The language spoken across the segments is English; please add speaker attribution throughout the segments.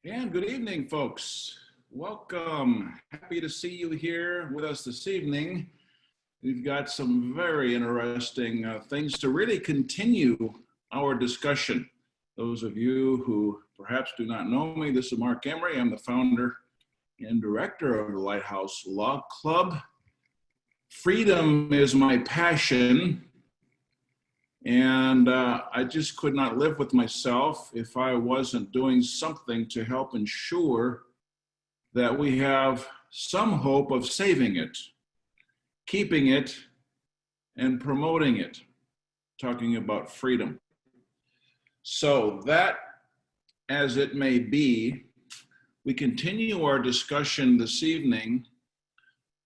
Speaker 1: And good evening, folks. Welcome. Happy to see you here with us this evening. We've got some very interesting things to really continue our discussion. Those of you who perhaps do not know me, this is Mark Emery. I'm the founder and director of the Lighthouse Law Club. Freedom is my passion. And I just could not live with myself if I wasn't doing something to help ensure that we have some hope of saving it, keeping it, and promoting it, talking about freedom. So that, as it may be, we continue our discussion this evening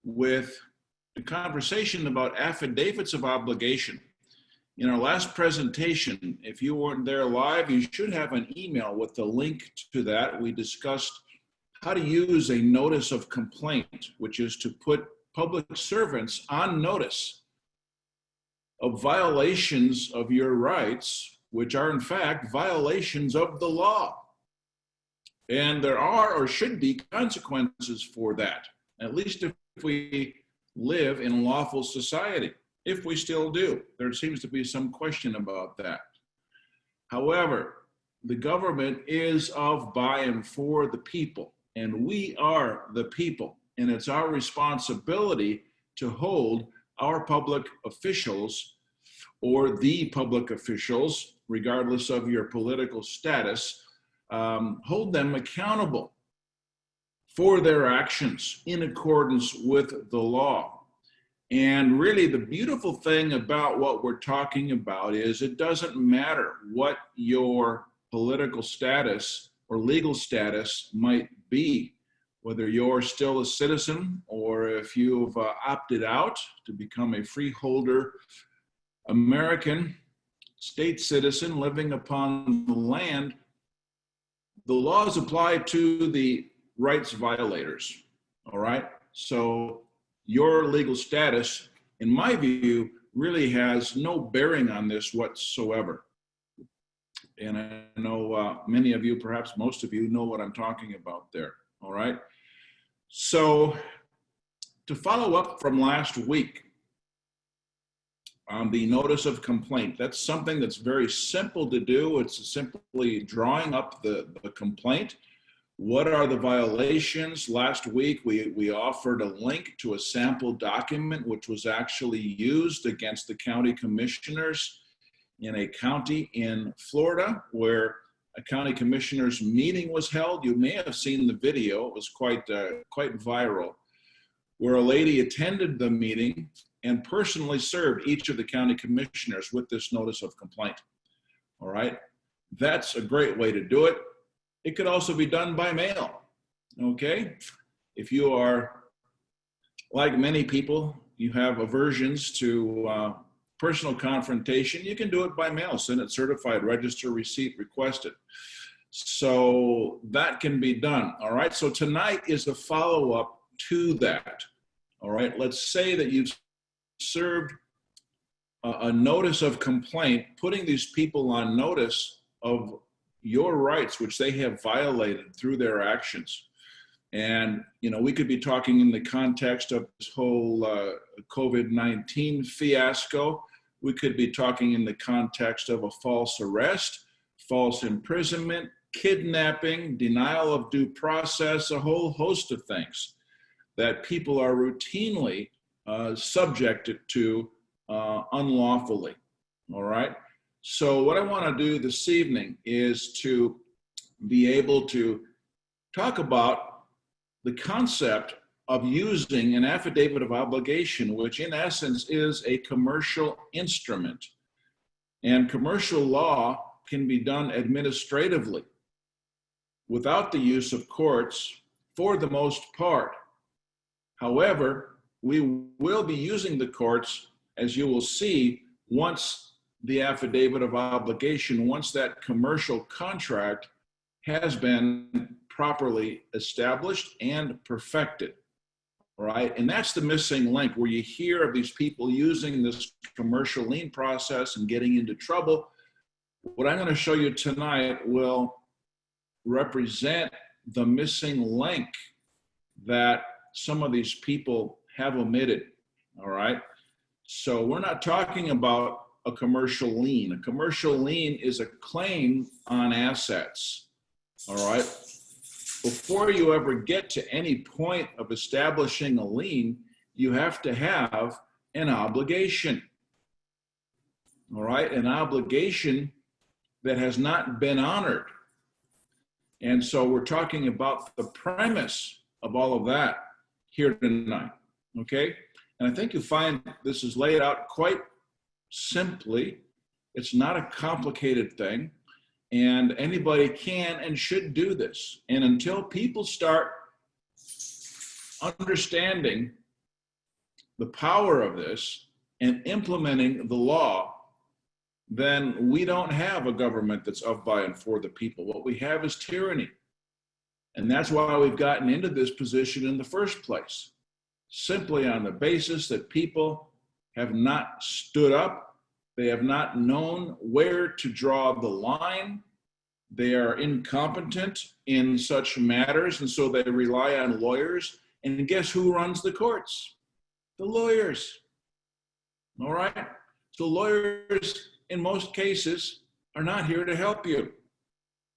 Speaker 1: with the conversation about affidavits of obligation. In our last presentation, if you weren't there live, you should have an email with the link to that. We discussed how to use a notice of complaint, which is to put public servants on notice of violations of your rights, which are in fact violations of the law. And there are or should be consequences for that, at least if we live in a lawful society. If we still do, there seems to be some question about that. However, the government is of, by, and for the people, and we are the people, and it's our responsibility to hold our public officials, or the public officials, regardless of your political status, hold them accountable for their actions in accordance with the law. And really the beautiful thing about what we're talking about is it doesn't matter what your political status or legal status might be, whether you're still a citizen or if you've opted out to become a freeholder American state citizen living upon the land, the laws apply to the rights violators, all right? So your legal status, in my view, really has no bearing on this whatsoever. And I know many of you, perhaps most of you, know what I'm talking about there, all right? So to follow up from last week on the notice of complaint, that's something that's very simple to do. It's simply drawing up the complaint. What are the violations? Last week, we offered a link to a sample document which was actually used against the county commissioners in a county in Florida where a county commissioners meeting was held. You may have seen the video. It was quite viral, where a lady attended the meeting and personally served each of the county commissioners with this notice of complaint. All right, that's a great way to do it. It could also be done by mail, okay? If you are, like many people, you have aversions to personal confrontation, you can do it by mail, send it certified, register receipt requested. So that can be done, all right? So tonight is a follow-up to that, all right? Let's say that you've served a notice of complaint, putting these people on notice of your rights, which they have violated through their actions. And, you know, we could be talking in the context of this whole COVID-19 fiasco. We could be talking in the context of a false arrest, false imprisonment, kidnapping, denial of due process, a whole host of things that people are routinely subjected to unlawfully, all right? So what I want to do this evening is to be able to talk about the concept of using an affidavit of obligation, which in essence is a commercial instrument. And commercial law can be done administratively without the use of courts for the most part. However, we will be using the courts, as you will see, once the affidavit of obligation, once that commercial contract has been properly established and perfected, right? And that's the missing link, where you hear of these people using this commercial lien process and getting into trouble. What I'm going to show you tonight will represent the missing link that some of these people have omitted, all right? So we're not talking about a commercial lien. A commercial lien is a claim on assets, all right? Before you ever get to any point of establishing a lien, you have to have an obligation, all right? An obligation that has not been honored. And so we're talking about the premise of all of that here tonight, okay? And I think you'll find this is laid out quite simply. It's not a complicated thing, and anybody can and should do this. And until people start understanding the power of this and implementing the law, then we don't have a government that's of, by, and for the people. What we have is tyranny. And that's why we've gotten into this position in the first place, simply on the basis that people have not stood up. They have not known where to draw the line. They are incompetent in such matters, and so they rely on lawyers. And guess who runs the courts? The lawyers. All right? So lawyers, in most cases, are not here to help you,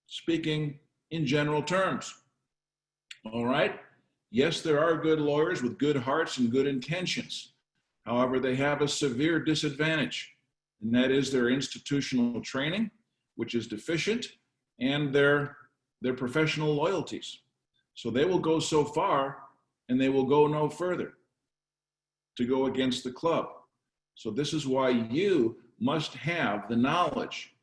Speaker 1: speaking in general terms. All right? Yes, there are good lawyers with good hearts and good intentions. However, they have a severe disadvantage, and that is their institutional training, which is deficient, and their professional loyalties. So they will go so far, and they will go no further to go against the club. So this is why you must have the knowledge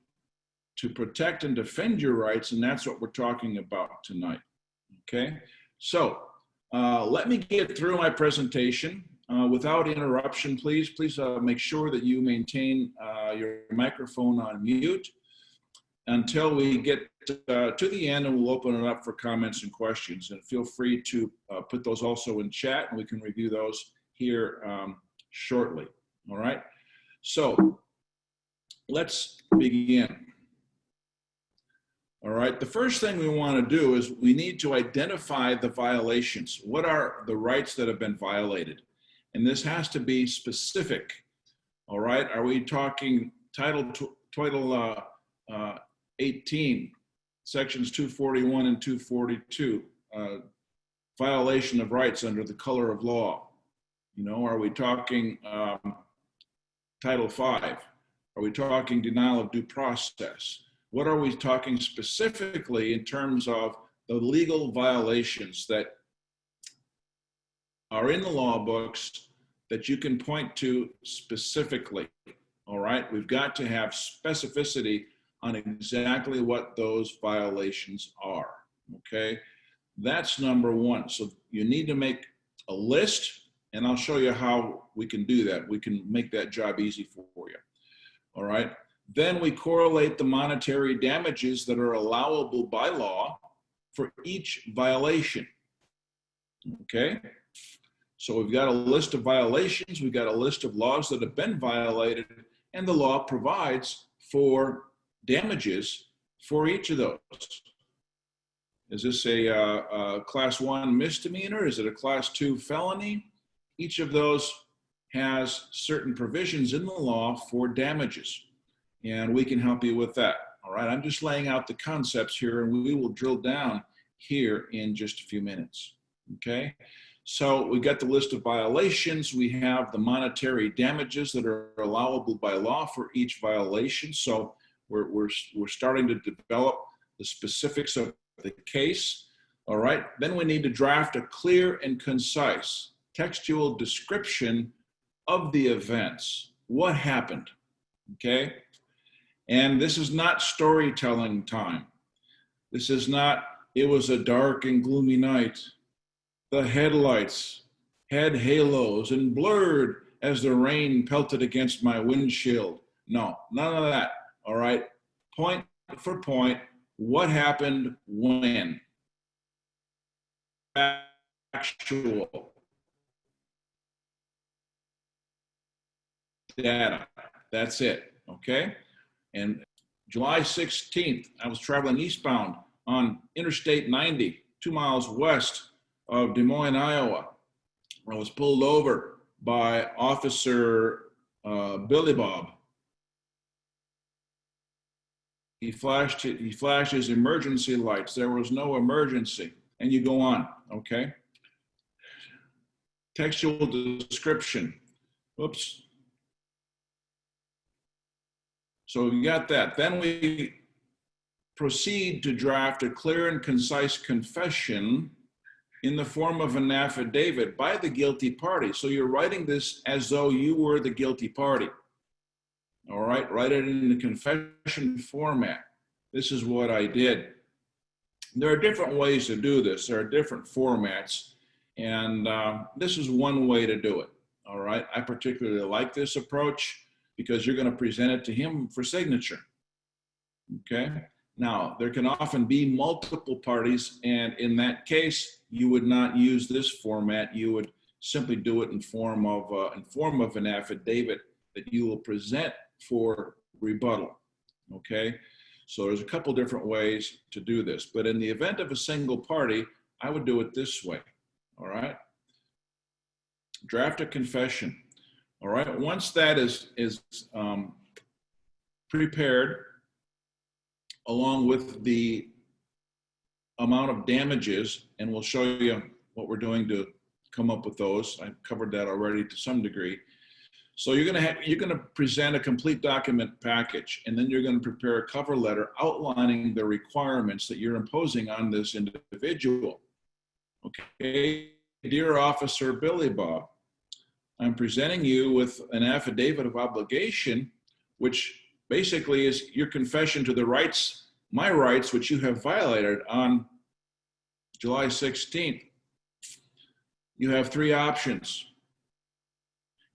Speaker 1: to protect and defend your rights, and that's what we're talking about tonight, okay? So let me get through my presentation without interruption, please. Please make sure that you maintain your microphone on mute until we get to the end, and we'll open it up for comments and questions. And feel free to put those also in chat, and we can review those here shortly, all right? So let's begin. All right, the first thing we want to do is we need to identify the violations. What are the rights that have been violated? And this has to be specific, all right? Are we talking Title 18, Sections 241 and 242, violation of rights under the color of law? You know, are we talking Title 5? Are we talking denial of due process? What are we talking specifically in terms of the legal violations that are in the law books that you can point to specifically? All right, we've got to have specificity on exactly what those violations are, okay? That's number one. So you need to make a list, and I'll show you how we can do that. We can make that job easy for you, all right? Then we correlate the monetary damages that are allowable by law for each violation, okay? So we've got a list of violations, we've got a list of laws that have been violated, and the law provides for damages for each of those. Is this a class 1 misdemeanor? Is it a class 2 felony? Each of those has certain provisions in the law for damages, and we can help you with that. All right, I'm just laying out the concepts here, and we will drill down here in just a few minutes, okay? So we got the list of violations. We have the monetary damages that are allowable by law for each violation. So we're starting to develop the specifics of the case. All right, then we need to draft a clear and concise textual description of the events. What happened, okay? And this is not storytelling time. This is not, it was a dark and gloomy night. The headlights had halos and blurred as the rain pelted against my windshield. No, none of that, all right? Point for point, what happened when? Actual data, that's it, okay? And July 16th, I was traveling eastbound on Interstate 90, 2 miles west of Des Moines, Iowa. I was pulled over by Officer Billy Bob. He flashed his emergency lights. There was no emergency. And you go on, okay? Textual description. Oops. So we got that. Then we proceed to draft a clear and concise confession in the form of an affidavit by the guilty party. So you're writing this as though you were the guilty party. All right, write it in the confession format. This is what I did. There are different ways to do this. There are different formats, and this is one way to do it. All right, I particularly like this approach because you're going to present it to him for signature. Okay, now there can often be multiple parties, and in that case, you would not use this format. You would simply do it in form of an affidavit that you will present for rebuttal. Okay, so there's a couple different ways to do this, but in the event of a single party, I would do it this way. All right, draft a confession. All right, once that is prepared, along with the amount of damages, and we'll show you what we're doing to come up with those. I covered that already to some degree. So you're gonna present a complete document package, and then you're gonna prepare a cover letter outlining the requirements that you're imposing on this individual. Okay, dear Officer Billy Bob, I'm presenting you with an affidavit of obligation, which basically is your confession to the rights, my rights, which you have violated on July 16th. You have three options.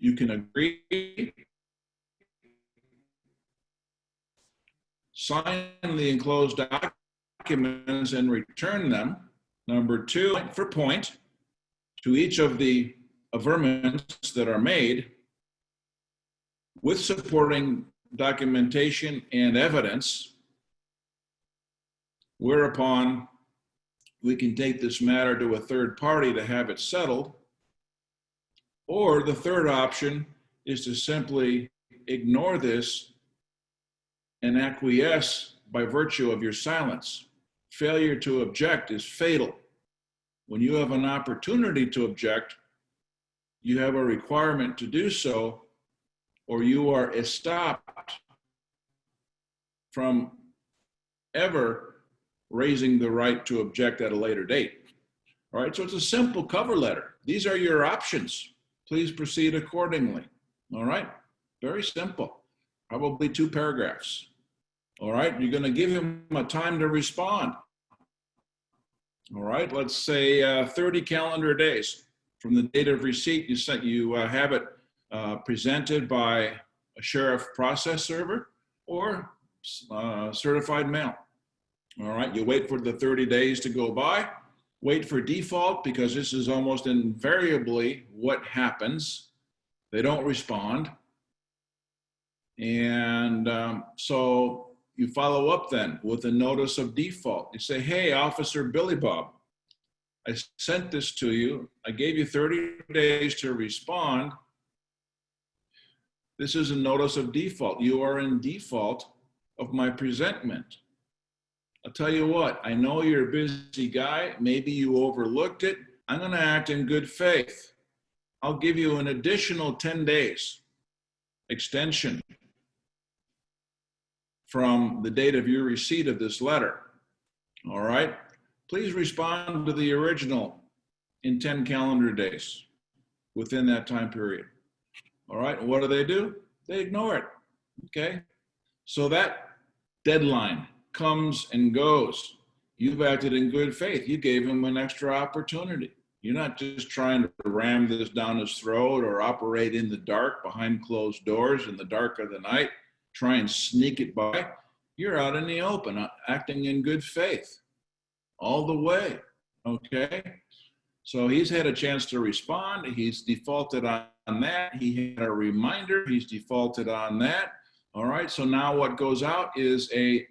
Speaker 1: You can agree, sign the enclosed documents and return them. Number two, point for point, to each of the averments that are made with supporting documentation and evidence, whereupon we can take this matter to a third party to have it settled. Or the third option is to simply ignore this and acquiesce by virtue of your silence. Failure to object is fatal. When you have an opportunity to object, you have a requirement to do so, or you are stopped from ever raising the right to object at a later date. All right, so it's a simple cover letter. These are your options. Please proceed accordingly. All right, very simple. Probably 2 paragraphs. All right, you're gonna give him a time to respond. All right, let's say 30 calendar days from the date of receipt. You have it presented by a sheriff process server or certified mail. All right, you wait for the 30 days to go by. Wait for default, because this is almost invariably what happens. They don't respond. And so you follow up then with a notice of default. You say, hey, Officer Billy Bob, I sent this to you. I gave you 30 days to respond. This is a notice of default. You are in default of my presentment. I'll tell you what, I know you're a busy guy. Maybe you overlooked it. I'm going to act in good faith. I'll give you an additional 10 days extension from the date of your receipt of this letter. All right? Please respond to the original in 10 calendar days within that time period. All right? And what do? They ignore it. Okay? So that deadline comes and goes. You've acted in good faith. You gave him an extra opportunity. You're not just trying to ram this down his throat or operate in the dark behind closed doors in the dark of the night, try and sneak it by. You're out in the open, acting in good faith all the way, okay? So he's had a chance to respond. He's defaulted on that. He had a reminder. He's defaulted on that. All right, so now what goes out is a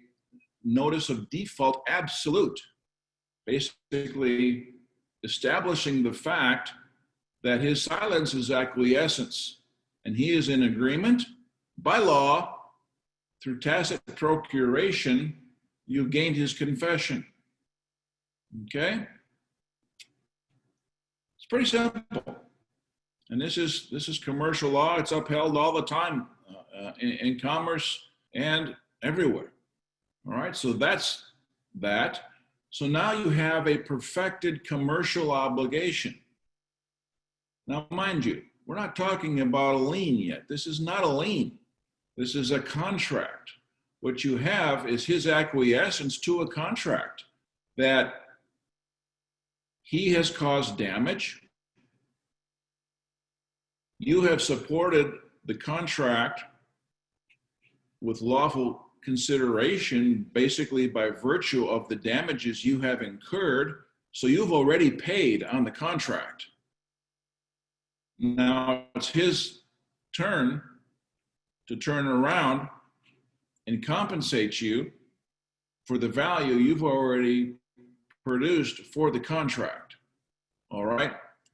Speaker 1: notice of default absolute, basically establishing the fact that his silence is acquiescence, and he is in agreement by law through tacit procuration. You've gained his confession. Okay? It's pretty simple. And this is commercial law. It's upheld all the time in commerce and everywhere. All right, so that's that. So now you have a perfected commercial obligation. Now, mind you, we're not talking about a lien yet. This is not a lien. This is a contract. What you have is his acquiescence to a contract that he has caused damage. You have supported the contract with lawful consideration, basically by virtue of the damages you have incurred. So you've already paid on the contract. Now it's his turn to turn around and compensate you for the value you've already produced for the contract. All right?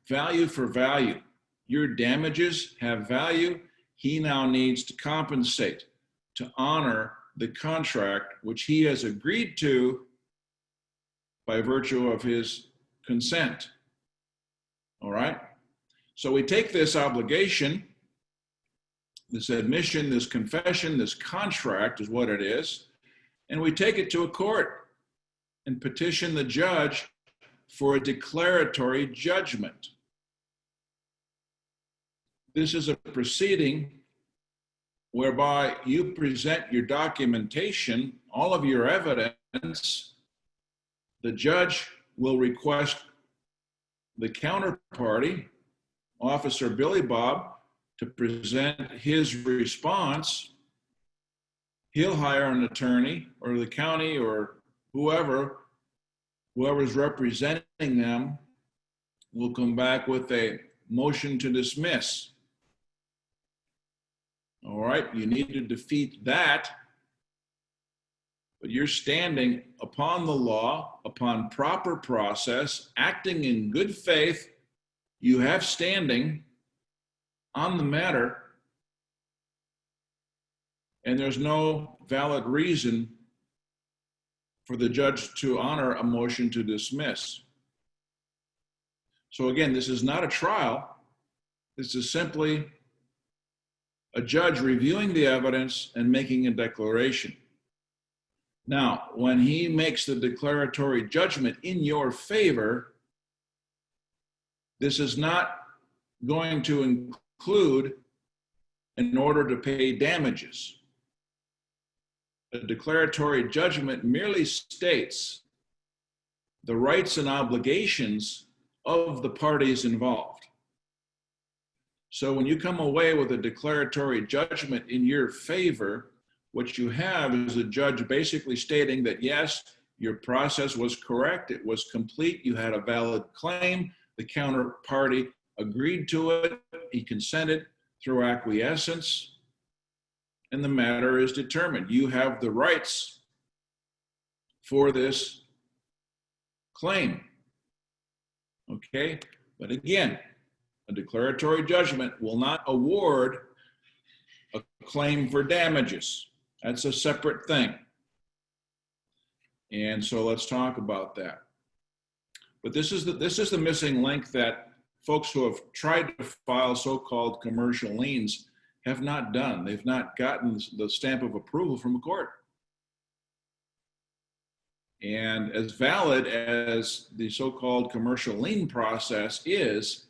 Speaker 1: Value for value. Your damages have value. He now needs to compensate, to honor the contract which he has agreed to by virtue of his consent. All right? So we take this obligation, this admission, this confession, this contract is what it is, and we take it to a court and petition the judge for a declaratory judgment. This is a proceeding whereby you present your documentation, all of your evidence. The judge will request the counterparty, Officer Billy Bob, to present his response. He'll hire an attorney, or the county, or whoever's representing them will come back with a motion to dismiss. All right, you need to defeat that, but you're standing upon the law, upon proper process, acting in good faith. You have standing on the matter, and there's no valid reason for the judge to honor a motion to dismiss. So again, this is not a trial. This is simply a judge reviewing the evidence and making a declaration. Now, when he makes the declaratory judgment in your favor, this is not going to include an order to pay damages. A declaratory judgment merely states the rights and obligations of the parties involved. So when you come away with a declaratory judgment in your favor, what you have is a judge basically stating that, yes, your process was correct, it was complete, you had a valid claim, the counterparty agreed to it, he consented through acquiescence, and the matter is determined. You have the rights for this claim. Okay? But again, a declaratory judgment will not award a claim for damages. That's a separate thing. And so let's talk about that. But this is the missing link that folks who have tried to file so-called commercial liens have not done. They've not gotten the stamp of approval from a court. And as valid as the so-called commercial lien process is,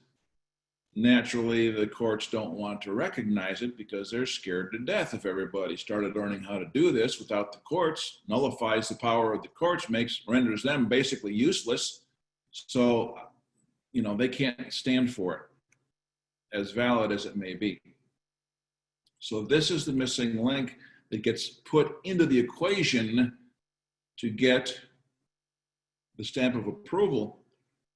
Speaker 1: naturally the courts don't want to recognize it because they're scared to death. If everybody started learning how to do this without the courts, nullifies the power of the courts, renders them basically useless. So, they can't stand for it, as valid as it may be. So this is the missing link that gets put into the equation to get the stamp of approval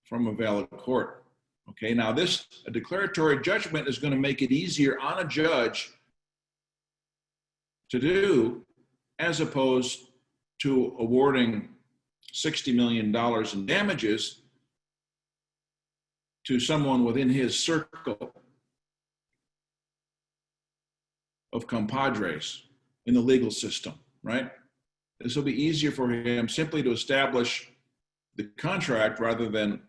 Speaker 1: from a valid court. Okay, now a declaratory judgment is going to make it easier on a judge to do, as opposed to awarding $60 million in damages to someone within his circle of compadres in the legal system, right? This will be easier for him simply to establish the contract rather than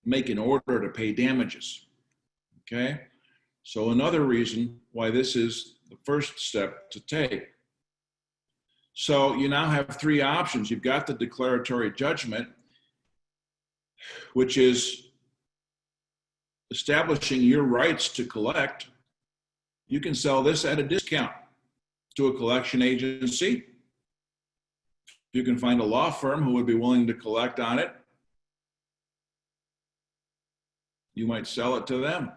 Speaker 1: make an order to pay damages, okay? So another reason why this is the first step to take. So you now have three options. You've got the declaratory judgment, which is establishing your rights to collect. You can sell this at a discount to a collection agency. You can find a law firm who would be willing to collect on it. You might sell it to them.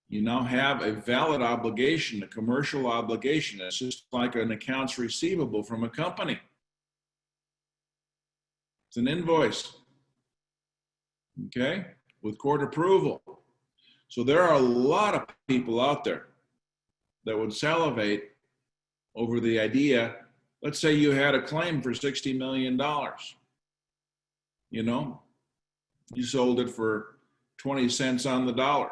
Speaker 1: You now have a valid obligation, a commercial obligation. It's just like an accounts receivable from a company. It's an invoice, okay, with court approval. So there are a lot of people out there that would salivate over the idea. Let's say you had a claim for $60 million. You know, you sold it for 20 cents on the dollar.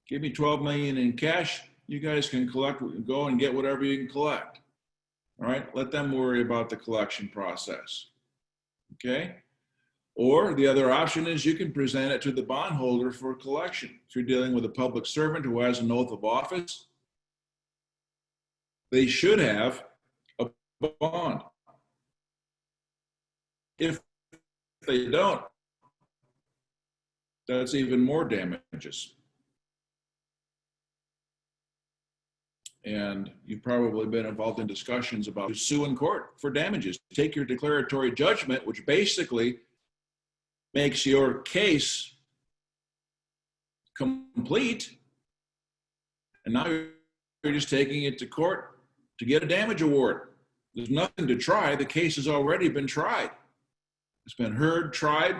Speaker 1: Give me 12 million in cash. You guys can collect, go and get whatever you can collect. All right, let them worry about the collection process. Okay? Or the other option is you can present it to the bondholder for collection. If you're dealing with a public servant who has an oath of office, they should have a bond. If they don't, that's even more damages. And you've probably been involved in discussions about sue in court for damages. Take your declaratory judgment, which basically makes your case complete, and now you're just taking it to court to get a damage award. There's nothing to try. The case has already been tried. It's been heard, tried,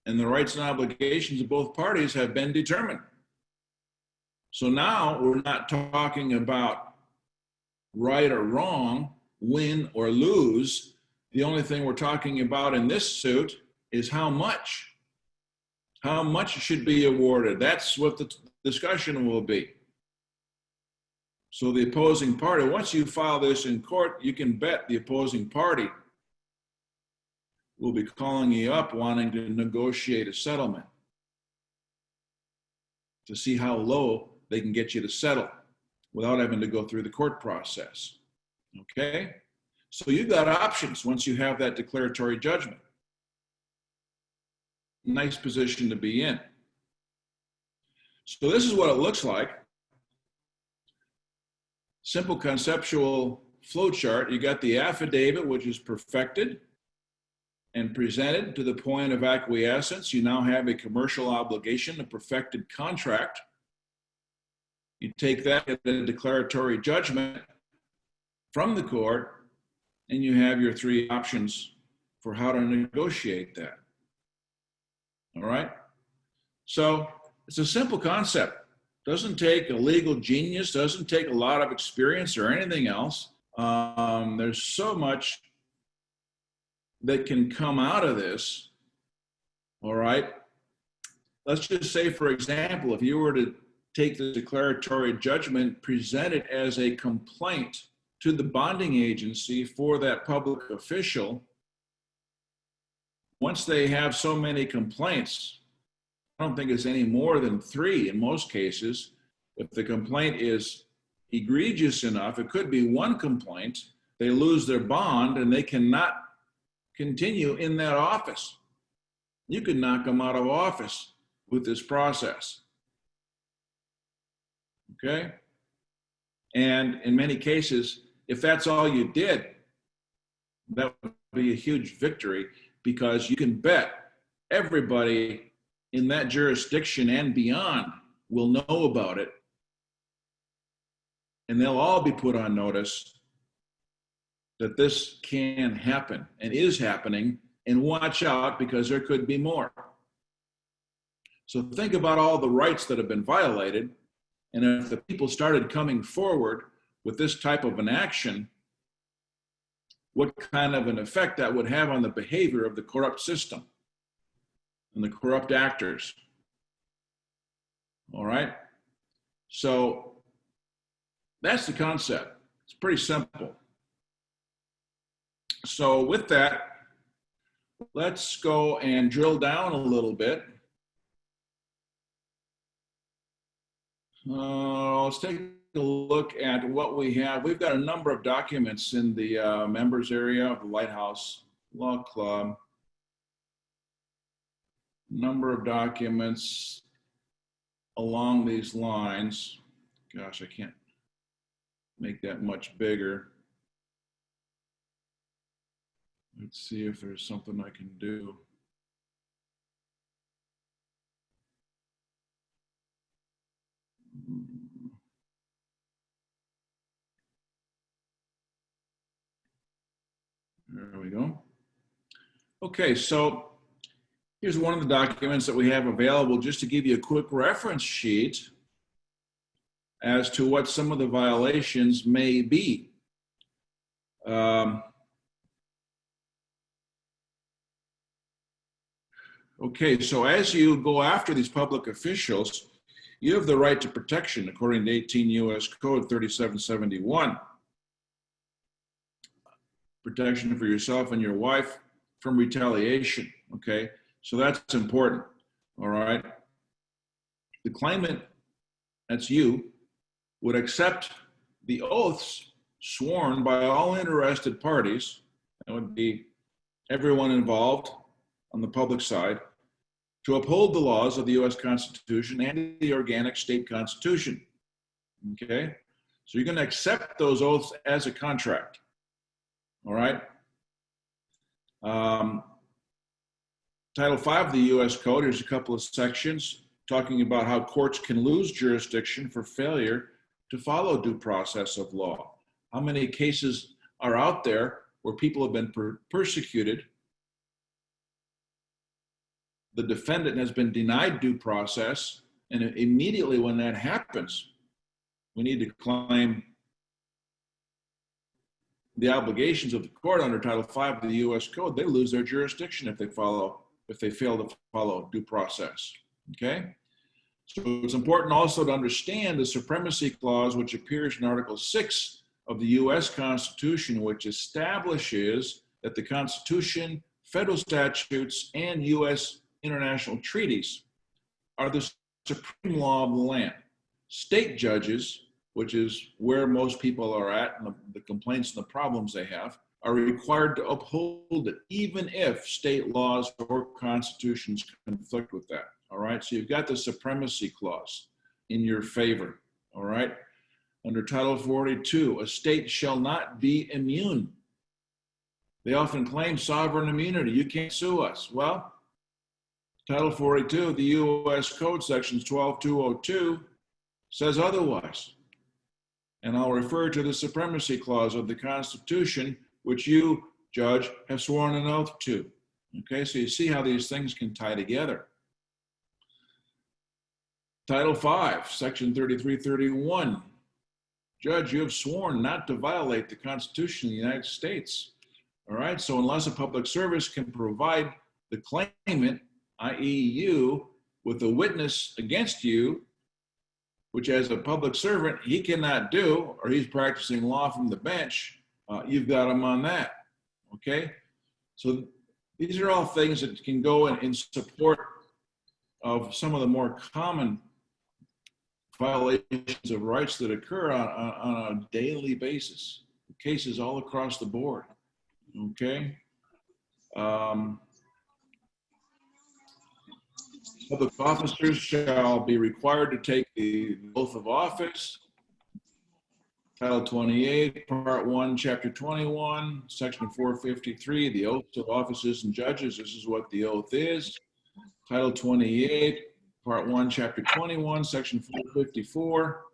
Speaker 1: and the rights and obligations of both parties have been determined. So now we're not talking about right or wrong, win or lose. The only thing we're talking about in this suit is how much. How much should be awarded. That's what the discussion will be. So the opposing party, once you file this in court, you can bet the opposing party will be calling you up wanting to negotiate a settlement to see how low they can get you to settle without having to go through the court process. Okay? So you've got options once you have that declaratory judgment. Nice position to be in. So this is what it looks like. Simple conceptual flow chart. You got the affidavit, which is perfected and presented to the point of acquiescence. You now have a commercial obligation, a perfected contract. You take that, get a declaratory judgment from the court, and you have your three options for how to negotiate that. All right? So it's a simple concept. Doesn't take a legal genius, doesn't take a lot of experience or anything else. There's so much that can come out of this. All right? Let's just say, for example, if you were to take the declaratory judgment, present it as a complaint to the bonding agency for that public official. Once they have so many complaints, I don't think it's any more than 3 in most cases. If the complaint is egregious enough, it could be 1 complaint, they lose their bond and they cannot continue in that office. You could knock them out of office with this process. Okay? And in many cases, if that's all you did, that would be a huge victory, because you can bet everybody in that jurisdiction and beyond will know about it. And they'll all be put on notice that this can happen and is happening, and watch out because there could be more. So think about all the rights that have been violated. And if the people started coming forward with this type of an action, what kind of an effect that would have on the behavior of the corrupt system and the corrupt actors. All right? So that's the concept. It's pretty simple. So with that, let's go and drill down a little bit. Let's take a look at what we have. We've got a number of documents in the members area of the Lighthouse Law Club. Number of documents along these lines. Gosh, I can't make that much bigger. Let's see if there's something I can do. There we go. Okay, so here's one of the documents that we have available just to give you a quick reference sheet as to what some of the violations may be. Okay, so as you go after these public officials, you have the right to protection according to 18 U.S. Code 3771. Protection for yourself and your wife from retaliation, okay? So that's important, all right? The claimant, that's you, would accept the oaths sworn by all interested parties, that would be everyone involved on the public side, to uphold the laws of the U.S. Constitution and the organic state constitution, okay? So you're gonna accept those oaths as a contract, all right? Title V of the U.S. Code, here's a couple of sections talking about how courts can lose jurisdiction for failure to follow due process of law. How many cases are out there where people have been persecuted? The defendant has been denied due process, and immediately when that happens, we need to claim the obligations of the court under Title V of the U.S. Code. They lose their jurisdiction if they fail to follow due process, okay? So it's important also to understand the supremacy clause, which appears in Article 6 of the U.S. Constitution, which establishes that the Constitution, federal statutes, and U.S. international treaties are the supreme law of the land. State judges, which is where most people are at, and the complaints and the problems they have, are required to uphold it, even if state laws or constitutions conflict with that, all right? So you've got the supremacy clause in your favor, all right? Under Title 42, a state shall not be immune. They often claim sovereign immunity. You can't sue us. Well, Title 42 of the U.S. Code, sections 12202, says otherwise. And I'll refer to the supremacy clause of the Constitution, which you, Judge, have sworn an oath to. Okay, so you see how these things can tie together. Title 5, section 3331. Judge, you have sworn not to violate the Constitution of the United States. All right, so unless a public service can provide the claimant, i.e. you, with a witness against you, which as a public servant, he cannot do, or he's practicing law from the bench, you've got him on that, okay? So these are all things that can go in support of some of the more common violations of rights that occur on a daily basis, cases all across the board, okay? Public officers shall be required to take the oath of office. Title 28, Part 1, Chapter 21, Section 453, the oaths of officers and judges. This is what the oath is. Title 28, Part 1, Chapter 21, Section 454,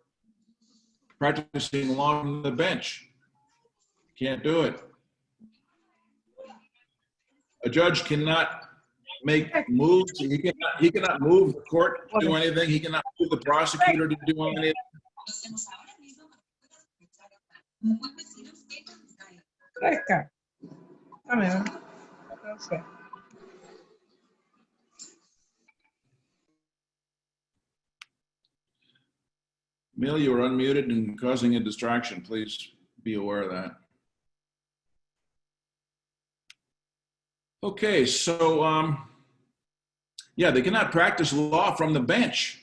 Speaker 1: practicing law from the bench. Can't do it. A judge cannot make moves. He cannot move the court to do anything. He cannot move the prosecutor to do anything.
Speaker 2: Fresca. Dame, no sé.
Speaker 1: Emil, you are unmuted and causing a distraction. Please be aware of that. Okay, so yeah, they cannot practice law from the bench.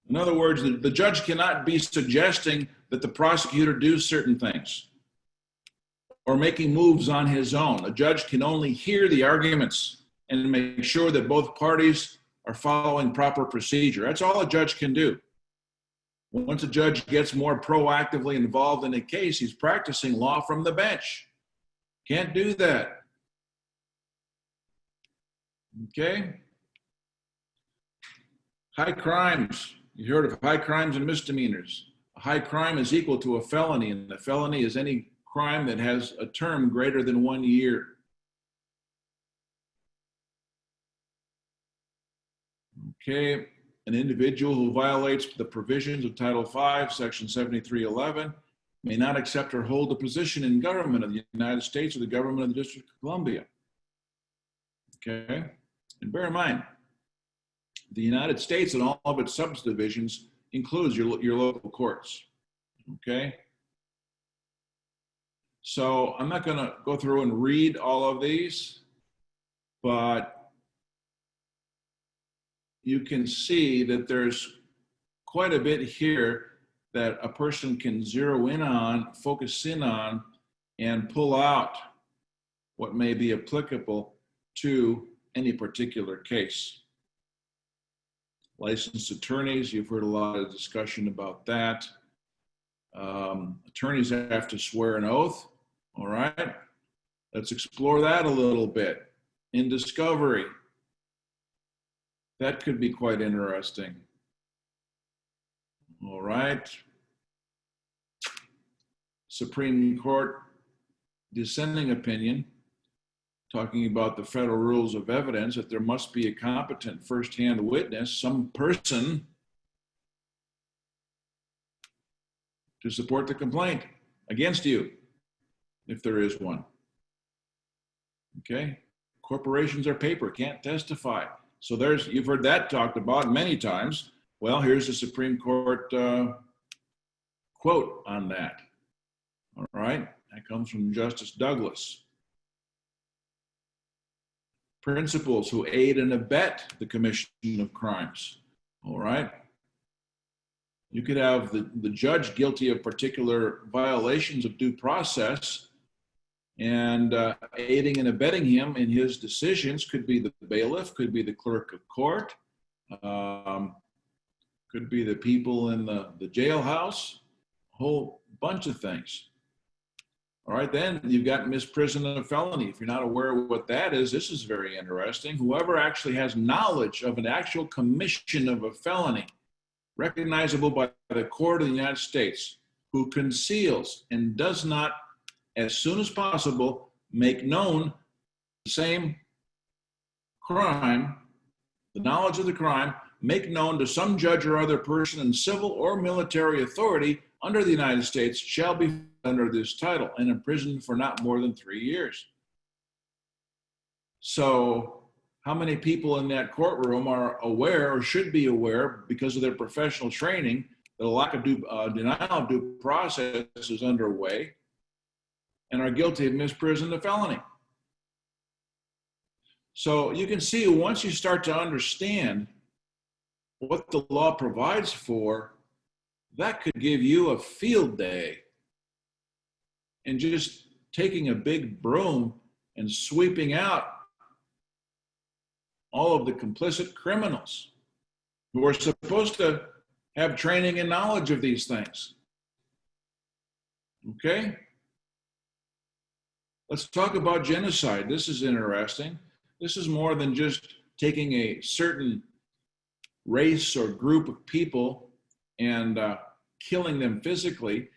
Speaker 1: In other words, the judge cannot be suggesting that the prosecutor do certain things or making moves on his own. A judge can only hear the arguments and make sure that both parties are following proper procedure. That's all a judge can do. Once a judge gets more proactively involved in a case, he's practicing law from the bench. Can't do that. Okay? High crimes. You heard of high crimes and misdemeanors. A high crime is equal to a felony, and a felony is any crime that has a term greater than 1 year. Okay, an individual who violates the provisions of Title V, Section 7311, may not accept or hold a position in government of the United States or the government of the District of Columbia. Okay, and bear in mind, the United States and all of its subdivisions includes your local courts. Okay, so I'm not going to go through and read all of these, but you can see that there's quite a bit here that a person can zero in on, focus in on, and pull out what may be applicable to any particular case. Licensed attorneys, you've heard a lot of discussion about that. Attorneys have to swear an oath, all right? Let's explore that a little bit. In discovery, that could be quite interesting. All right. Supreme Court dissenting opinion, talking about the federal rules of evidence, that there must be a competent firsthand witness, some person to support the complaint against you, if there is one. Okay. Corporations are paper, can't testify. So there's, you've heard that talked about many times. Well, here's the Supreme Court quote on that. All right, that comes from Justice Douglas. Principals who aid and abet the commission of crimes. All right. You could have the judge guilty of particular violations of due process, and aiding and abetting him in his decisions could be the bailiff, could be the clerk of court, could be the people in the jailhouse, a whole bunch of things. All right, then you've got misprision of felony. If you're not aware of what that is, this is very interesting. Whoever actually has knowledge of an actual commission of a felony, recognizable by the court of the United States, who conceals and does not, as soon as possible, make known the same crime, the knowledge of the crime, make known to some judge or other person in civil or military authority under the United States, shall be under this title and imprisoned for not more than 3 years. So how many people in that courtroom are aware or should be aware, because of their professional training, that a lack of denial of due process is underway and are guilty of misprision of felony? So you can see, once you start to understand what the law provides for, that could give you a field day in just taking a big broom and sweeping out all of the complicit criminals who are supposed to have training and knowledge of these things. Okay? Let's talk about genocide. This is interesting. This is more than just taking a certain race or group of people and killing them physically.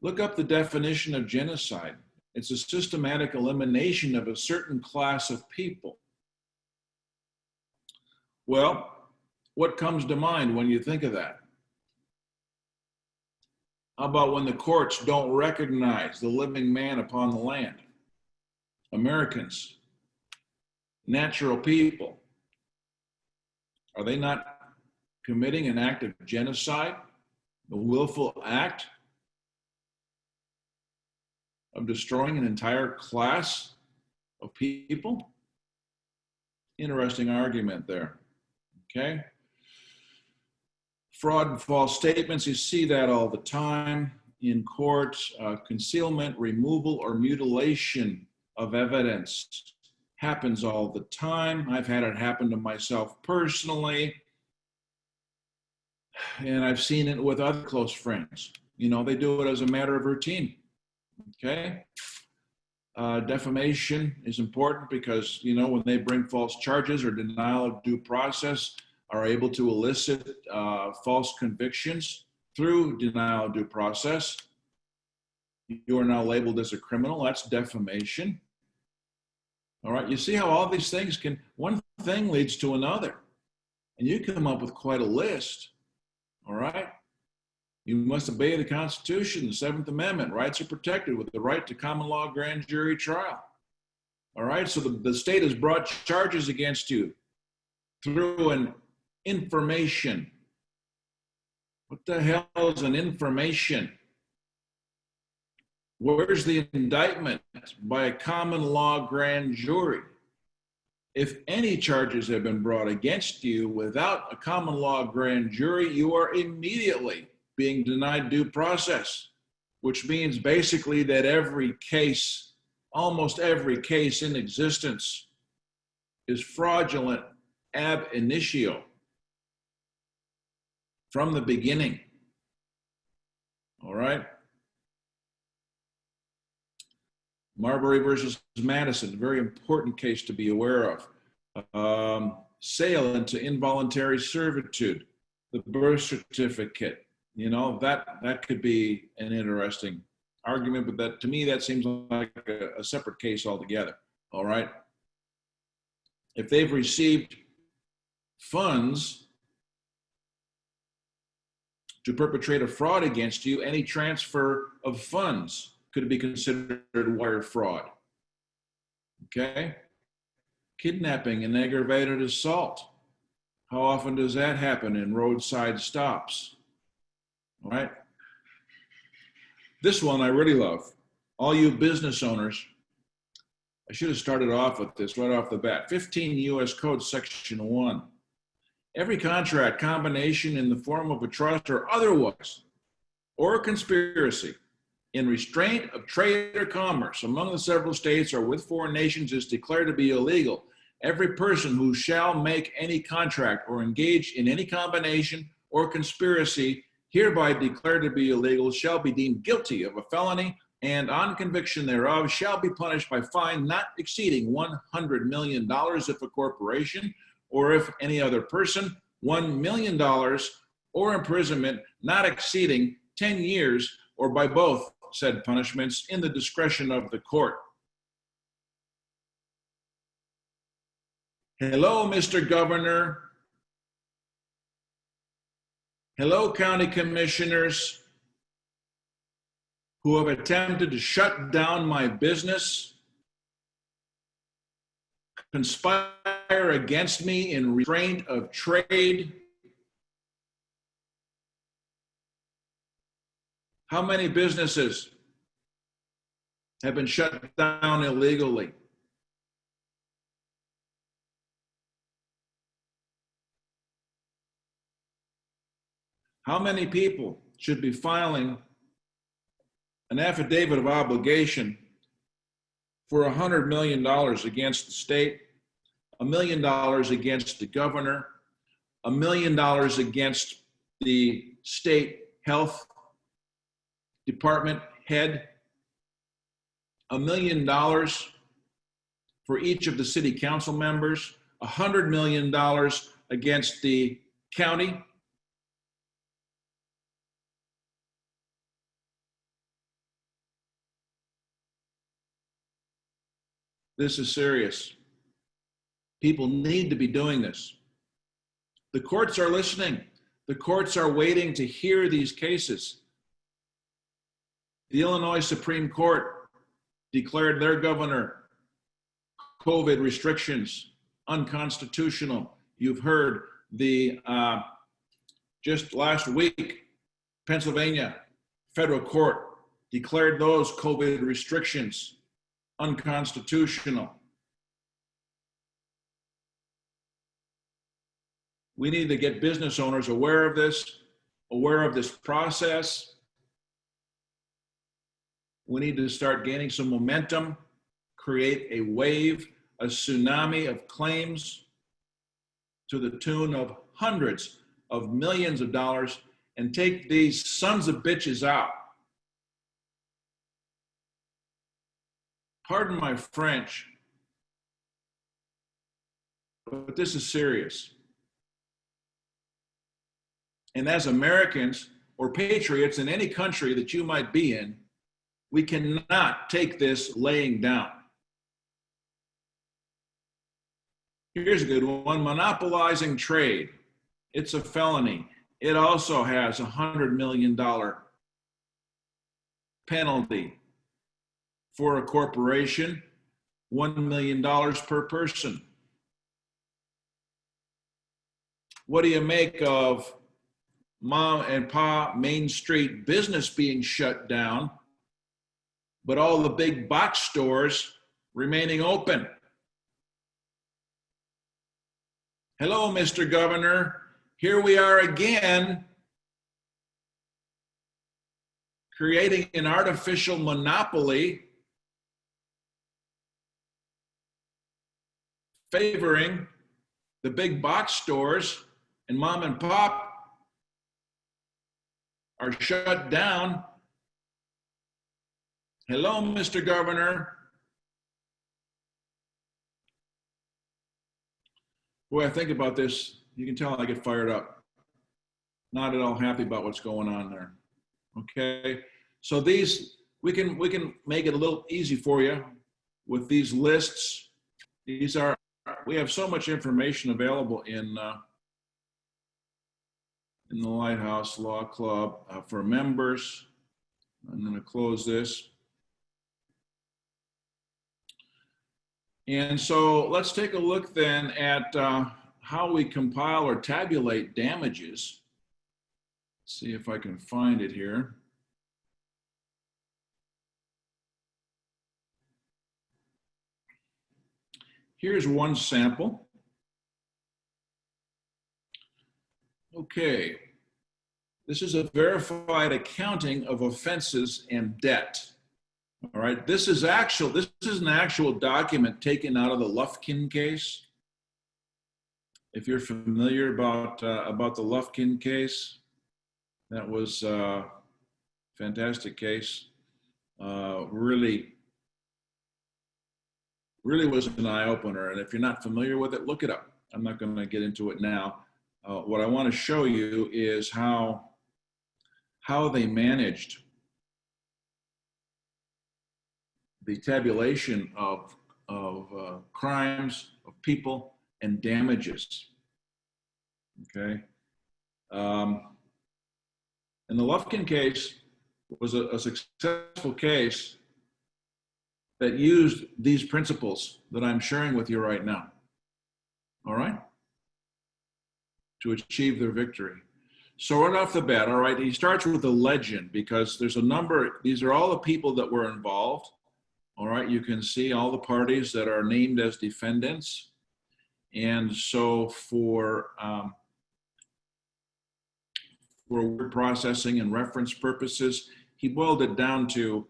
Speaker 1: Look up the definition of genocide. It's a systematic elimination of a certain class of people. Well, what comes to mind when you think of that? How about when the courts don't recognize the living man upon the land? Americans, natural people, are they not committing an act of genocide, the willful act of destroying an entire class of people? Interesting argument there, okay? Fraud and false statements, you see that all the time in court. Concealment, removal, or mutilation of evidence happens all the time. I've had it happen to myself personally, and I've seen it with other close friends. You know, they do it as a matter of routine, okay? Defamation is important because, you know, when they bring false charges or denial of due process, are able to elicit false convictions through denial of due process. You are now labeled as a criminal. That's defamation. All right, you see how all these things can, one thing leads to another, and you come up with quite a list. All right, you must obey the Constitution, the 7th Amendment. Rights are protected with the right to common law grand jury trial. All right, so the state has brought charges against you through an information. What the hell is an information? Where's the indictment? By a common law grand jury. If any charges have been brought against you without a common law grand jury, you are immediately being denied due process, which means basically that every case, almost every case in existence, is fraudulent ab initio, from the beginning. All right. Marbury versus Madison, a very important case to be aware of. Sale into involuntary servitude, the birth certificate, you know, that could be an interesting argument, but that, to me, that seems like a separate case altogether. All right. If they've received funds to perpetrate a fraud against you, any transfer of funds could be considered wire fraud. Okay? Kidnapping and aggravated assault. How often does that happen in roadside stops? All right? This one I really love. All you business owners, I should have started off with this right off the bat. 15 U.S. Code Section 1. Every contract, combination in the form of a trust or otherwise, or a conspiracy, in restraint of trade or commerce among the several states or with foreign nations is declared to be illegal. Every person who shall make any contract or engage in any combination or conspiracy hereby declared to be illegal shall be deemed guilty of a felony, and on conviction thereof shall be punished by fine not exceeding $100 million if a corporation, or if any other person, $1 million, or imprisonment not exceeding 10 years, or by both said punishments in the discretion of the court. Hello, Mr. Governor. Hello, county commissioners who have attempted to shut down my business, conspire against me in restraint of trade. How many businesses have been shut down illegally? How many people should be filing an affidavit of obligation for $100 million against the state, $1 million against the governor, $1 million against the state health department head, $1 million for each of the city council members, $100 million against the county? This is serious. People need to be doing this. The courts are listening. The courts are waiting to hear these cases. The Illinois Supreme Court declared their governor COVID restrictions unconstitutional. You've heard the, just last week, Pennsylvania federal court declared those COVID restrictions unconstitutional. We need to get business owners aware of this process. We need to start gaining some momentum, create a wave, a tsunami of claims to the tune of hundreds of millions of dollars, and take these sons of bitches out. Pardon my French, but this is serious. And as Americans or patriots in any country that you might be in, we cannot take this laying down. Here's a good one, monopolizing trade. It's a felony. It also has a $100 million penalty for a corporation, $1 million per person. What do you make of mom and pop Main Street business being shut down, but all the big box stores remaining open? Hello, Mr. Governor. Here we are again, creating an artificial monopoly, favoring the big box stores, and mom and pop are shut down. Hello, Mr. Governor. Boy, I think about this, you can tell I get fired up. Not at all happy about what's going on there. Okay, so these, we can make it a little easy for you with these lists. These are, we have so much information available in the Lighthouse Law Club for members. I'm going to close this. And so let's take a look then at how we compile or tabulate damages. Let's see if I can find it here. Here's one sample. Okay, this is a verified accounting of offenses and debt. All right, this is an actual document taken out of the Lufkin case. If you're familiar about the Lufkin case, that was a fantastic case. Really was an eye-opener. And if you're not familiar with it, look it up. I'm not going to get into it now. What I want to show you is how they managed the tabulation of crimes, of people, and damages. Okay. And the Lufkin case was a successful case that used these principles that I'm sharing with you right now. All right? To achieve their victory. So right off the bat, all right, he starts with a legend because there's a number, these are all the people that were involved. All right, you can see all the parties that are named as defendants. And so for word processing and reference purposes, he boiled it down to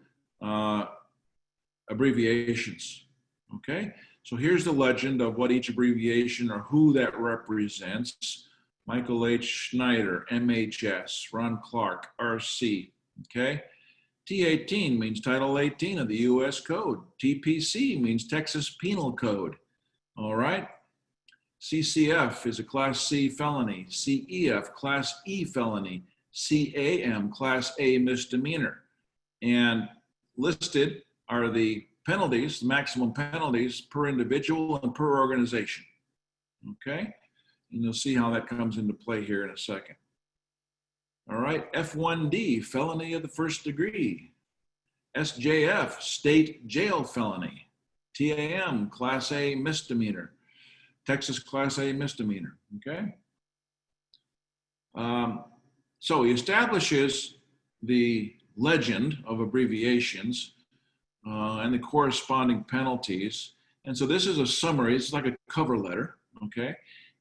Speaker 1: abbreviations, okay? So here's the legend of what each abbreviation or who that represents. Michael H. Schneider, MHS, Ron Clark, RC, okay? T18 means Title 18 of the US Code. TPC means Texas Penal Code, all right? CCF is a Class C felony. CEF, Class E felony. CAM, Class A misdemeanor. And listed are the penalties, the maximum penalties per individual and per organization, okay? And you'll see how that comes into play here in a second. All right, F1D, felony of the first degree. SJF, state jail felony. TAM, Class A misdemeanor. Texas Class A misdemeanor, okay? So he establishes the legend of abbreviations and the corresponding penalties. And so this is a summary, it's like a cover letter, okay?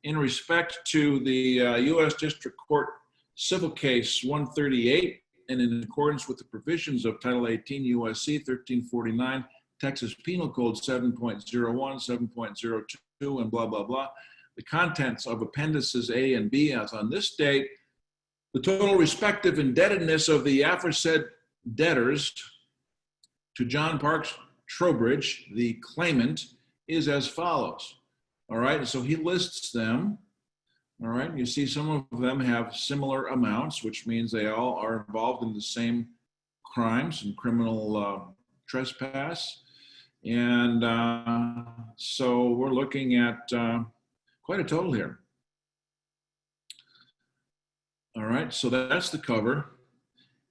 Speaker 1: In respect to the U.S. District Court Civil Case 138, and in accordance with the provisions of Title 18 U.S.C. 1349, Texas Penal Code 7.01, 7.02, and blah, blah, blah. The contents of appendices A and B as on this date, the total respective indebtedness of the aforesaid debtors to John Parks Trowbridge, the claimant, is as follows. All right, so he lists them. All right, you see some of them have similar amounts, which means they all are involved in the same crimes and criminal trespass. And so we're looking at quite a total here. All right, so that's the cover.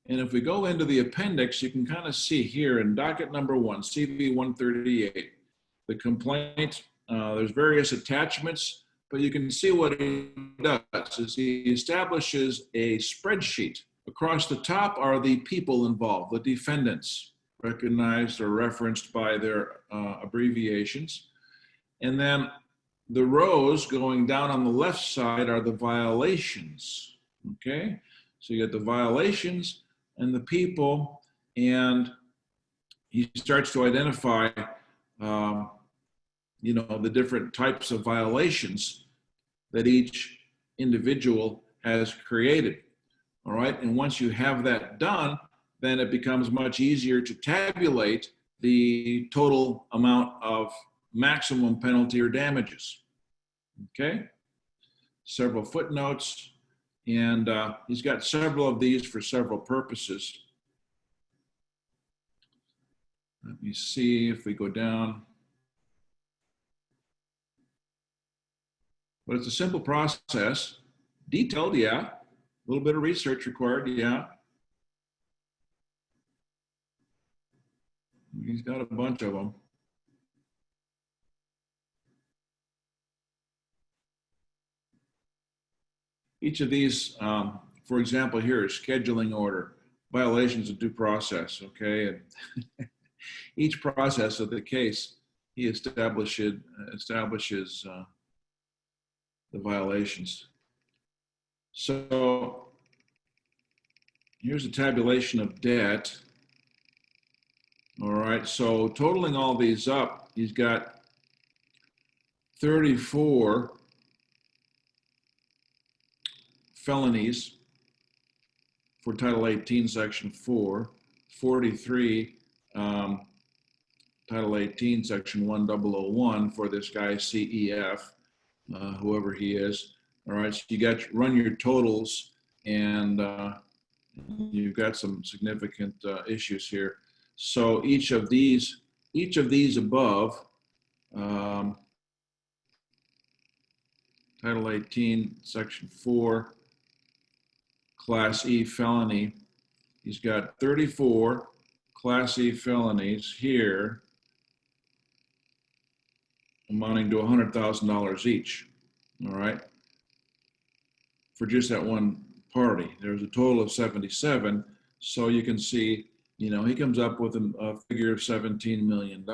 Speaker 1: And if we go into the appendix, you can kind of see here in docket number 1, CV 138, the complaint. There's various attachments, but you can see what he does is he establishes a spreadsheet. Across the top are the people involved, the defendants, recognized or referenced by their abbreviations. And then the rows going down on the left side are the violations. Okay, so you get the violations and the people, and he starts to identify, you know, the different types of violations that each individual has created. All right, and once you have that done, then it becomes much easier to tabulate the total amount of maximum penalty or damages. Okay, several footnotes. And he's got several of these for several purposes. Let me see if we go down. But it's a simple process. Detailed, yeah. A little bit of research required, yeah. He's got a bunch of them. Each of these, for example, here is scheduling order, violations of due process, okay? And each process of the case, he establishes the violations. So here's a tabulation of debt. All right, so totaling all these up, he's got 34 felonies for Title 18, Section 4, 43 Title 18, Section 1001 for this guy, CEF, whoever he is. All right, so you got to run your totals, and you've got some significant issues here. So each of these above, Title 18, Section 4, Class E felony, he's got 34 Class E felonies here, amounting to $100,000 each, all right, for just that one party. There's a total of 77, so you can see, you know, he comes up with a figure of $17 million,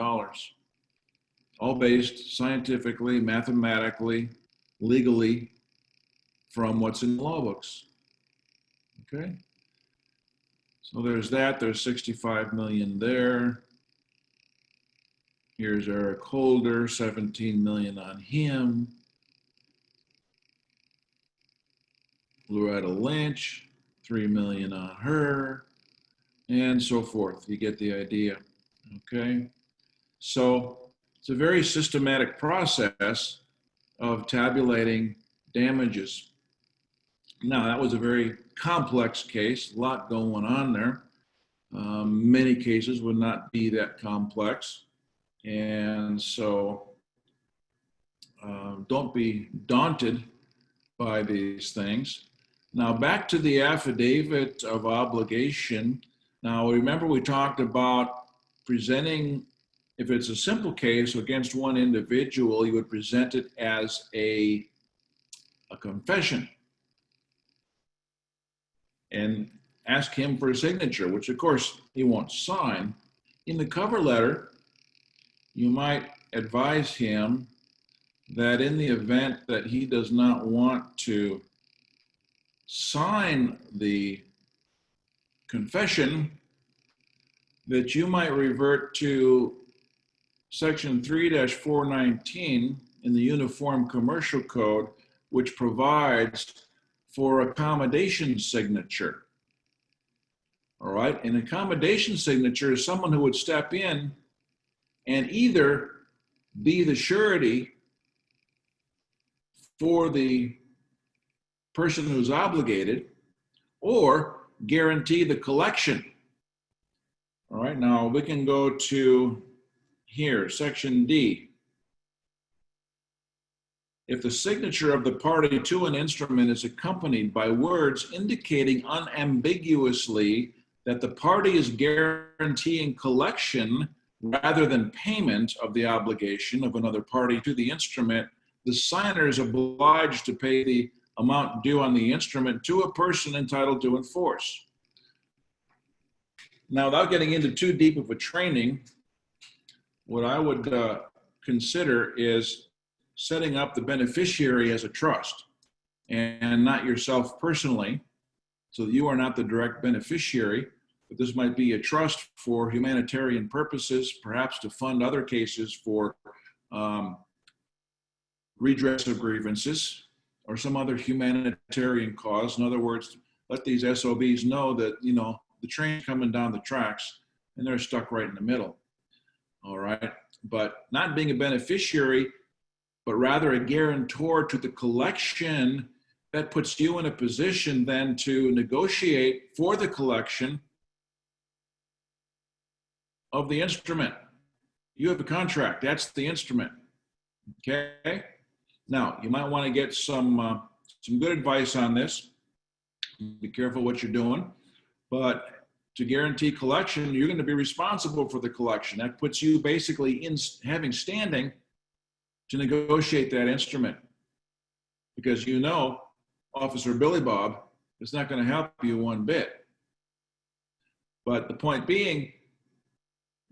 Speaker 1: all based scientifically, mathematically, legally, from what's in the law books. Okay, so there's that. There's 65 million there. Here's Eric Holder, 17 million on him. Loretta Lynch, 3 million on her, and so forth. You get the idea. Okay, so it's a very systematic process of tabulating damages. Now, that was a very complex case, a lot going on there. Many cases would not be that complex. And so don't be daunted by these things. Now, back to the affidavit of obligation. Now, remember we talked about presenting, if it's a simple case against one individual, you would present it as a confession and ask him for a signature, which of course he won't sign. In the cover letter, you might advise him that in the event that he does not want to sign the confession, that you might revert to section 3-419 in the Uniform Commercial Code, which provides for accommodation signature. All right, an accommodation signature is someone who would step in and either be the surety for the person who's obligated or guarantee the collection. All right, now we can go to here, section D. If the signature of the party to an instrument is accompanied by words indicating unambiguously that the party is guaranteeing collection rather than payment of the obligation of another party to the instrument, the signer is obliged to pay the amount due on the instrument to a person entitled to enforce. Now, without getting into too deep of a training, what I would consider is setting up the beneficiary as a trust and not yourself personally, so that you are not the direct beneficiary, but this might be a trust for humanitarian purposes, perhaps to fund other cases for redress of grievances or some other humanitarian cause. In other words, let these SOBs know that, you know, the train's coming down the tracks and they're stuck right in the middle. All right, but not being a beneficiary, but rather a guarantor to the collection, that puts you in a position then to negotiate for the collection of the instrument. You have a contract, that's the instrument, okay? Now, you might want to get some good advice on this. Be careful what you're doing, but to guarantee collection, you're going to be responsible for the collection. That puts you basically in having standing to negotiate that instrument, because you know Officer Billy Bob is not going to help you one bit. But the point being,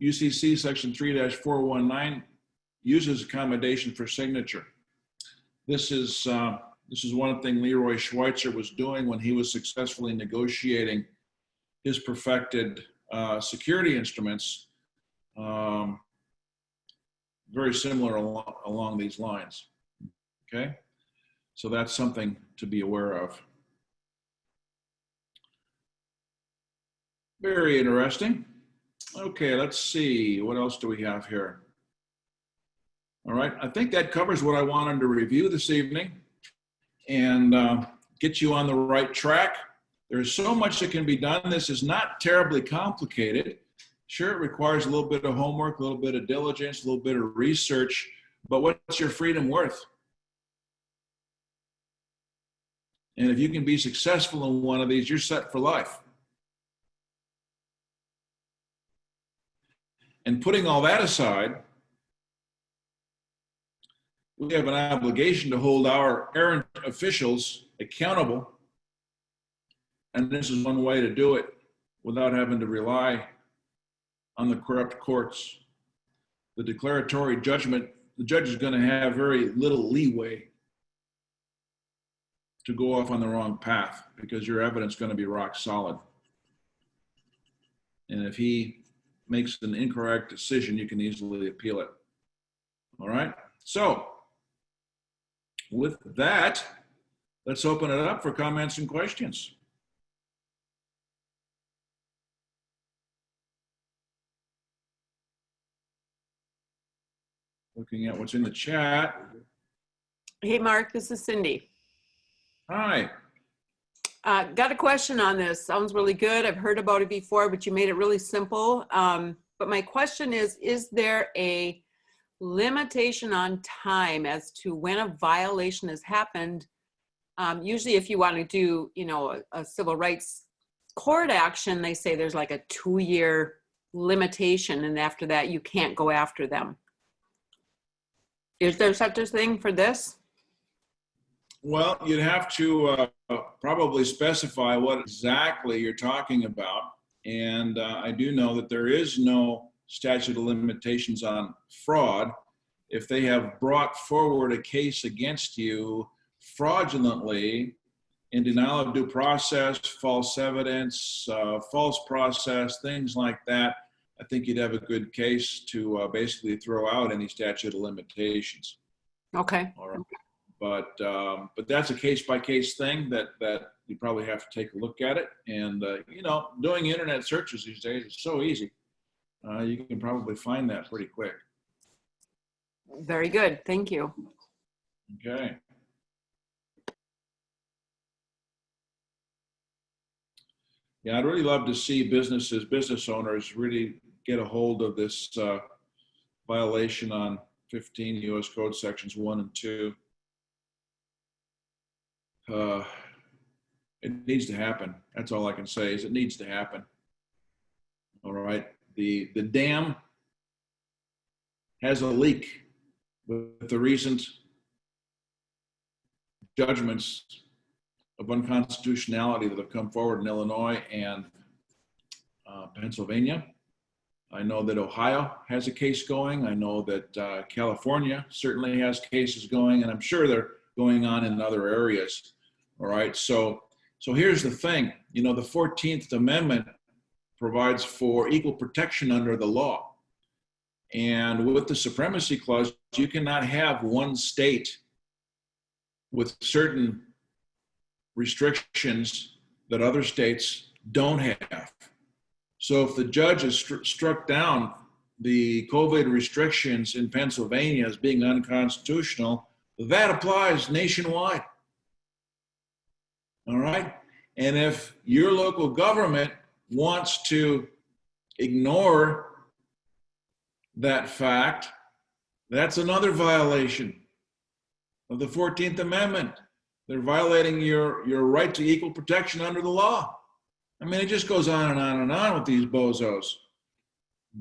Speaker 1: UCC section 3-419 uses accommodation for signature. This is one thing Leroy Schweitzer was doing when he was successfully negotiating his perfected security instruments, very similar along these lines, okay? So that's something to be aware of. Very interesting. Okay, let's see, what else do we have here? All right, I think that covers what I wanted to review this evening and get you on the right track. There's so much that can be done. This is not terribly complicated. Sure, it requires a little bit of homework, a little bit of diligence, a little bit of research, but what's your freedom worth? And if you can be successful in one of these, you're set for life. And putting all that aside, we have an obligation to hold our errant officials accountable. And this is one way to do it without having to rely on the corrupt courts. The declaratory judgment, the judge is going to have very little leeway to go off on the wrong path, because your evidence is going to be rock solid. And if he makes an incorrect decision, you can easily appeal it. All right? So, with that, let's open it up for comments and questions. Looking at what's in the chat.
Speaker 3: Hey, Mark, this is Cindy.
Speaker 1: Hi.
Speaker 3: Got a question on this. Sounds really good. I've heard about it before, but you made it really simple. But my question is there a limitation on time as to when a violation has happened? Usually if you want to do, you know, a civil rights court action, they say there's like a 2-year limitation, and after that, you can't go after them. Is there such a thing for this?
Speaker 1: Well, you'd have to probably specify what exactly you're talking about. And I do know that there is no statute of limitations on fraud. If they have brought forward a case against you fraudulently, in denial of due process, false evidence, false process, things like that, I think you'd have a good case to basically throw out any statute of limitations.
Speaker 3: Okay.
Speaker 1: All right. But that's a case-by-case thing that you probably have to take a look at it. And, you know, doing internet searches these days is so easy. You can probably find that pretty quick.
Speaker 3: Very good. Thank you.
Speaker 1: Okay. Yeah, I'd really love to see business owners really get a hold of this violation on 15 U.S. Code sections 1 and 2. It needs to happen. That's all I can say is it needs to happen. All right. The dam has a leak with the recent judgments of unconstitutionality that have come forward in Illinois and Pennsylvania. I know that Ohio has a case going. I know that California certainly has cases going, and I'm sure they're going on in other areas. All right, so here's the thing. You know, the 14th Amendment provides for equal protection under the law. And with the Supremacy Clause, you cannot have one state with certain restrictions that other states don't have. So if the judge has struck down the COVID restrictions in Pennsylvania as being unconstitutional, that applies nationwide. All right? And if your local government wants to ignore that fact, that's another violation of the 14th Amendment. They're violating your right to equal protection under the law. I mean, it just goes on and on and on with these bozos.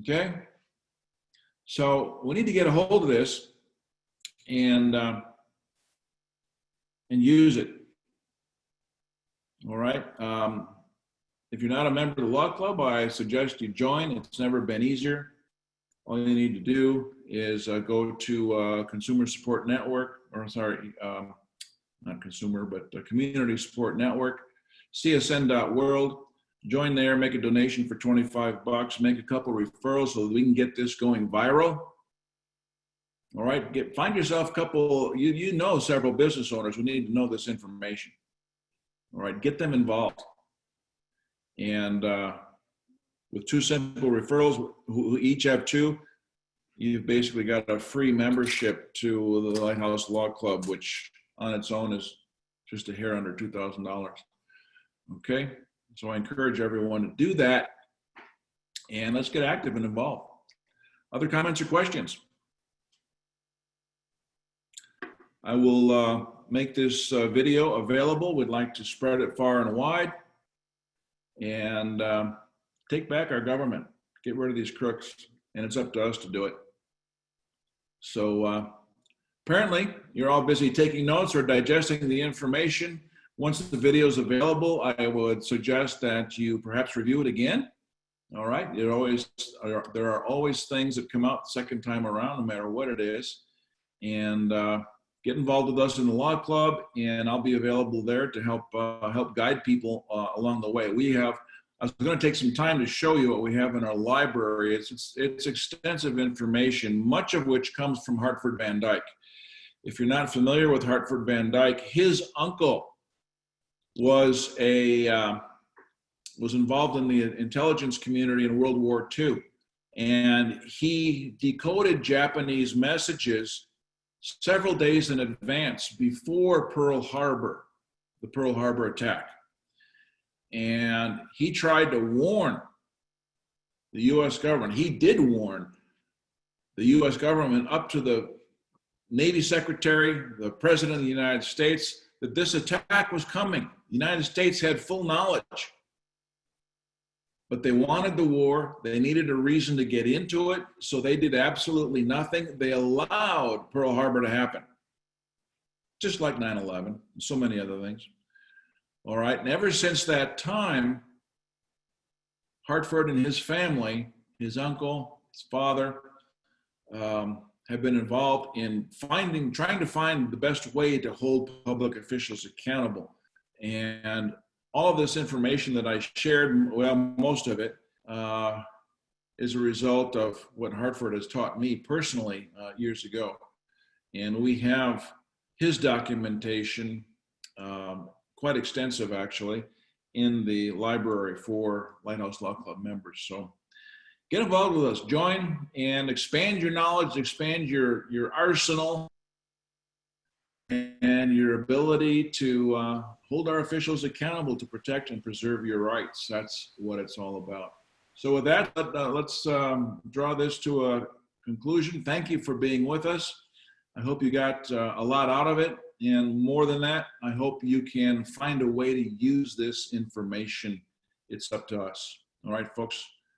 Speaker 1: Okay? So we need to get a hold of this and use it. All right. If you're not a member of the Law Club, I suggest you join. It's never been easier. All you need to do is go to Consumer Support Network, or sorry, not consumer, but Community Support Network, csn.world. Join there, make a donation for $25, make a couple referrals so that we can get this going viral. All right, find yourself a couple, you know several business owners who need to know this information. All right, get them involved. And with 2 simple referrals, who each have 2, you've basically got a free membership to the Lighthouse Law Club, which on its own is just a hair under $2,000. Okay, so I encourage everyone to do that, and let's get active and involved. Other comments or questions? I will make this video available. We'd like to spread it far and wide and take back our government, get rid of these crooks, and it's up to us to do it. So apparently you're all busy taking notes or digesting the information. Once the video is available, I would suggest that you perhaps review it again. All right, there are always things that come out the second time around, no matter what it is. And get involved with us in the Law Club, and I'll be available there to help guide people along the way. I was going to take some time to show you what we have in our library. It's extensive information, much of which comes from Hartford Van Dyke. If you're not familiar with Hartford Van Dyke, his uncle was involved in the intelligence community in World War II, and he decoded Japanese messages several days in advance before Pearl Harbor, the Pearl Harbor attack. And he tried to warn the U.S. government. He did warn the U.S. government up to the Navy Secretary, the President of the United States, that this attack was coming. The United States had full knowledge. but they wanted the war. They needed a reason to get into it, so they did absolutely nothing. They allowed Pearl Harbor to happen, just like 9/11 and so many other things. All right, and ever since that time, Hartford and his family, his uncle, his father, have been involved in trying to find the best way to hold public officials accountable. And all of this information that I shared, well, most of it, is a result of what Hartford has taught me personally years ago. And we have his documentation, quite extensive actually, in the library for Lighthouse Law Club members. So get involved with us, join and expand your knowledge, expand your arsenal and your ability to hold our officials accountable to protect and preserve your rights. That's what it's all about. So with that, let's draw this to a conclusion. Thank you for being with us. I hope you got a lot out of it. And more than that, I hope you can find a way to use this information. It's up to us. All right, folks.